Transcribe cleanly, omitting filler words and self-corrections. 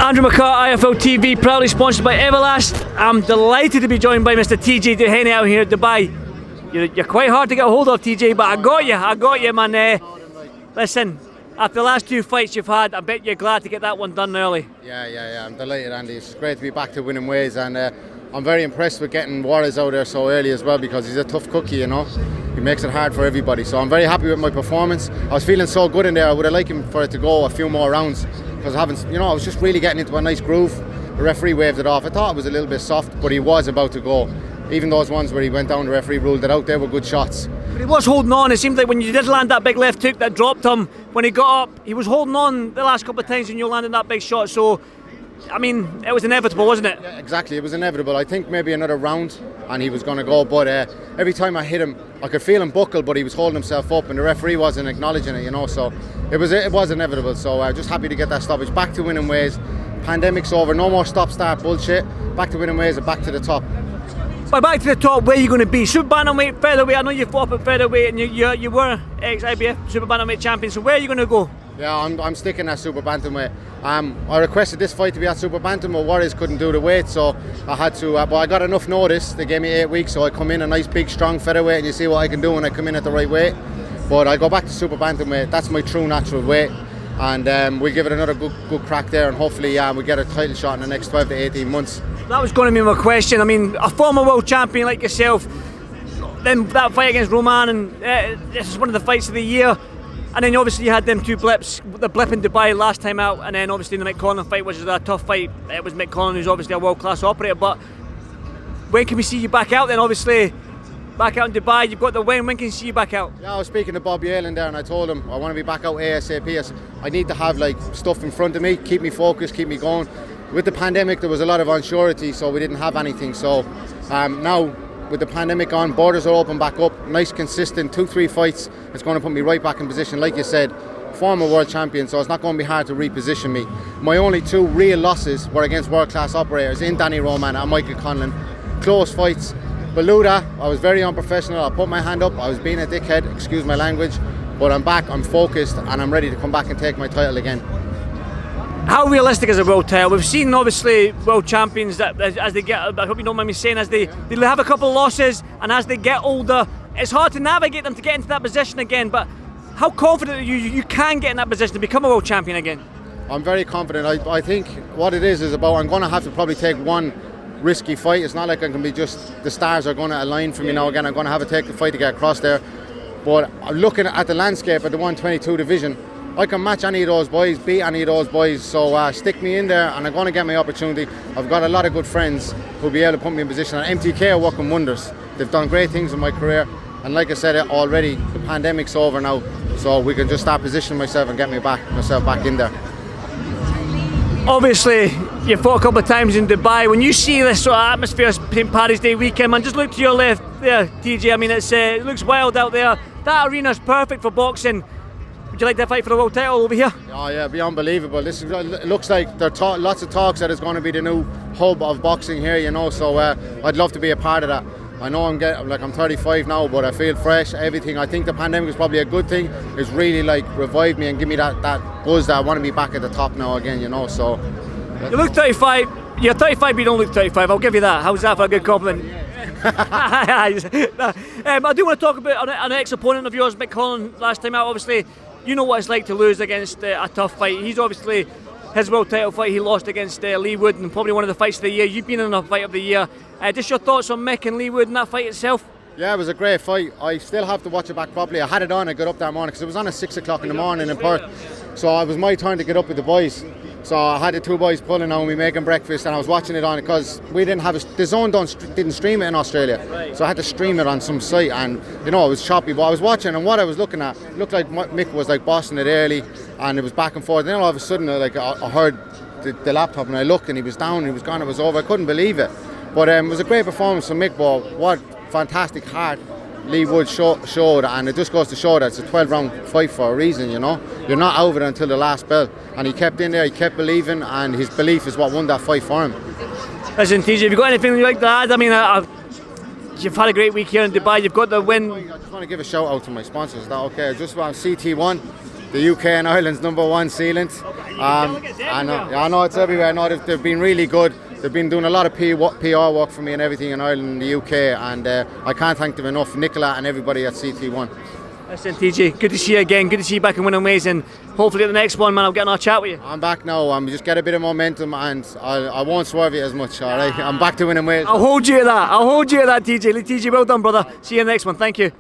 Andrew McCART, IFL TV, proudly sponsored by Everlast. I'm delighted to be joined by Mr. TJ Doheny out here in Dubai. You're quite hard to get a hold of, TJ, but I got you, man. Listen, after the last two fights you've had, I bet you're glad to get that one done early. Yeah, I'm delighted, Andy. It's great to be back to winning ways, and I'm very impressed with getting Juarez out there so early as well, because he's a tough cookie, you know. He makes it hard for everybody, so I'm very happy with my performance. I was feeling so good in there. I would have liked him for it to go a few more rounds, because I was just really getting into a nice groove. The referee waved it off. I thought it was a little bit soft, but he was about to go. Even those ones where he went down, the referee ruled it out. They were good shots. But he was holding on. It seemed like when you did land that big left hook that dropped him, when he got up, he was holding on the last couple of times when you landed that big shot. So, I mean, it was inevitable, wasn't it? Yeah, exactly, it was inevitable. I think maybe another round and he was going to go, but every time I hit him, I could feel him buckle, but he was holding himself up and the referee wasn't acknowledging it, you know, so it was inevitable. So just happy to get that stoppage. Back to winning ways. Pandemic's over, no more stop-start bullshit. Back to winning ways and back to the top. By back to the top, where are you going to be? Super bantamweight, featherweight. I know you fought up at featherweight and you were ex-IBF super bantamweight champion, so where are you going to go? Yeah, I'm sticking at super bantamweight. I requested this fight to be at super bantamweight. Juarez couldn't do the weight, so I had to. But I got enough notice. They gave me 8 weeks, so I come in a nice, big, strong featherweight, and you see what I can do when I come in at the right weight. But I go back to super bantamweight. That's my true natural weight, and we'll give it another good crack there, and hopefully we get a title shot in the next 12 to 18 months. That was going to be my question. I mean, a former world champion like yourself, then that fight against Roman, and this is one of the fights of the year. And then obviously you had them two blips, the blip in Dubai last time out, and then obviously the Mick Conlan fight, which was a tough fight. It was Mick Conlan, who's obviously a world-class operator, but when can we see you back out then? Obviously, back out in Dubai, you've got the win. When can we see you back out? Yeah, I was speaking to Bob Yalen there, and I told him I want to be back out ASAP. I need to have like stuff in front of me, keep me focused, keep me going. With the pandemic, there was a lot of unsurety, so we didn't have anything. So now, with the pandemic on, borders are open back up, nice consistent 2-3 fights. It's going to put me right back in position. Like you said, former world champion, so it's not going to be hard to reposition me. My only 2 real losses were against world-class operators in Danny Roman and Michael Conlan. Close fights. Beluda, I was very unprofessional. I put my hand up. I was being a dickhead, excuse my language. But I'm back, I'm focused, and I'm ready to come back and take my title again. How realistic is a world title? We've seen obviously world champions that as they get, I hope you don't mind me saying, as they have a couple of losses and as they get older, it's hard to navigate them to get into that position again. But how confident are you can get in that position to become a world champion again? I'm very confident. I think what it is about I'm going to have to probably take one risky fight. It's not like I can be just, the stars are going to align for me now again. I'm going to have to take the fight to get across there. But looking at the landscape at the 122 division, I can match any of those boys, beat any of those boys, so stick me in there and I'm going to get my opportunity. I've got a lot of good friends who'll be able to put me in position, and MTK are working wonders. They've done great things in my career, and like I said already, the pandemic's over now, so we can just start positioning myself and get myself back in there. Obviously, you fought a couple of times in Dubai. When you see this sort of atmosphere in Paddy's Day weekend, man, just look to your left there, TJ. I mean, it looks wild out there. That arena's perfect for boxing. Would you like to fight for the world title over here? Oh yeah, it'd be unbelievable. It looks like there are lots of talks that it's going to be the new hub of boxing here, you know, so I'd love to be a part of that. I know I'm 35 now, but I feel fresh, everything. I think the pandemic is probably a good thing. It's really like revived me and give me that buzz that I want to be back at the top now again, you know, so. You look 35, you're 35 but you don't look 35, I'll give you that. How's that for a good compliment? I do want to talk about an ex-opponent of yours, Mick Conlan, last time out. Obviously, you know what it's like to lose against a tough fight. He's obviously, his world title fight, he lost against Lee Wood, and probably one of the fights of the year. You've been in a fight of the year. Just your thoughts on Mick and Lee Wood and that fight itself? Yeah, it was a great fight. I still have to watch it back properly. I had it on, I got up that morning, because it was on at 6 o'clock in the morning in Perth. So it was my turn to get up with the boys. So I had the 2 boys pulling on me, making breakfast, and I was watching it on, because we didn't have the Zone didn't stream it in Australia, so I had to stream it on some site, and you know it was choppy. But I was watching, and what I was looking at, it looked like Mick was like bossing it early, and it was back and forth. And then all of a sudden, I heard the laptop, and I looked, and he was down, and he was gone, it was over. I couldn't believe it. But it was a great performance from Mick. But what fantastic heart Lee Wood showed, and it just goes to show that it's a 12-round fight for a reason, you know. You're not out of it until the last bell, and he kept in there, he kept believing, and his belief is what won that fight for him. Listen, TJ, have you got anything you'd like to add? I mean, you've had a great week here in Dubai, you've got the win. I just want to give a shout out to my sponsors, is that okay? I just want CT1, the UK and Ireland's #1 sealant. I know it's everywhere. I know they've been really good. They've been doing a lot of PR work for me and everything in Ireland and the UK, and I can't thank them enough. Nicola and everybody at CT1. Listen, TJ, good to see you again. Good to see you back in winning ways, and hopefully at the next one, man, I'll get another chat with you. I'm back now. I'm just get a bit of momentum, and I won't swerve you as much. All right, I'm back to winning ways. I'll hold you to that. TJ. TJ, well done, brother. See you in the next one. Thank you.